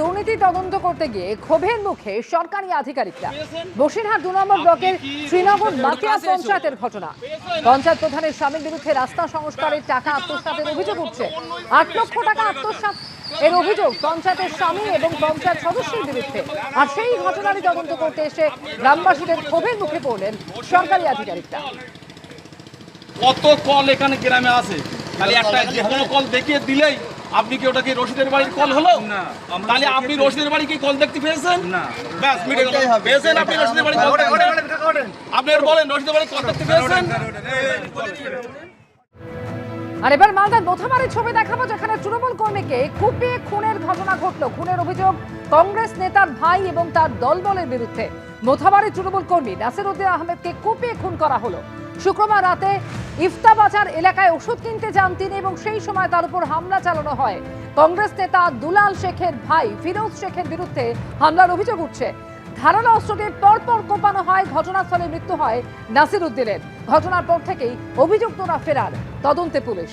দুর্নীতি তদন্ত করতে গিয়ে ক্ষোভের মুখে সরকারি আধিকারিকরা। বসিরহাট ২ নম্বর ব্লকের শ্রীনগর মাতিয়া পঞ্চায়েতের ঘটনা। পঞ্চায়েত প্রধানের স্বামীর বিরুদ্ধে রাস্তা সংস্কারের টাকা আত্মসাতের অভিযোগ উঠছে। ৮ লক্ষ টাকা আত্মসাৎ এর অভিযোগ পঞ্চায়েতের স্বামী এবং পঞ্চায়েত সদস্যের বিরুদ্ধে। আর সেই ঘটনারই তদন্ত করতে এসে গ্রামবাসীদের ক্ষোভের মুখে পড়লেন সরকারি আধিকারিকরা। কত কল এখানে গ্রামে আছে, তাহলে একটা যে কোনো কল দেখিয়ে দিলেই আপনি কি ওটা কি রশিদের বাড়ির কল হলো না? তাহলে আপনি রশিদের বাড়ি কি কল দেখতে পেয়েছেন? না, ব্যাস মিটে গেল। পেয়েছেন আপনি রশিদের বাড়ি কল? আপনি বলেন রশিদের বাড়ি কল দেখতে পেয়েছেন? আর এবার মালদার মোথাবাড়ির ছবি দেখাবো, যেখানে তৃণমূল কর্মীকে কুপিয়ে খুনের ঘটনা ঘটলো। খুনের অভিযোগ কংগ্রেস নেতার ভাই এবং তার দলবলের বিরুদ্ধে। মোথাবাড়ির তৃণমূল কর্মী নাসির উদ্দিন আহমেদকে কুপিয়ে খুন করা হলো। শুক্রবার রাতে ইফতাবাজার এলাকায় ওষুধ কিনতে যান তিনি এবং সেই সময় তার উপর হামলা চালানো হয়। কংগ্রেস নেতা দুলাল শেখের ভাই ফিরোজ শেখের বিরুদ্ধে হামলার অভিযোগ উঠছে। ধারালো অস্ত্র দিয়ে পরপর কোপানো হয়। ঘটনাস্থলে মৃত্যু হয় নাসির উদ্দিনের। ঘটনার পর থেকেই অভিযুক্তরা ফেরার, তদন্তে পুলিশ।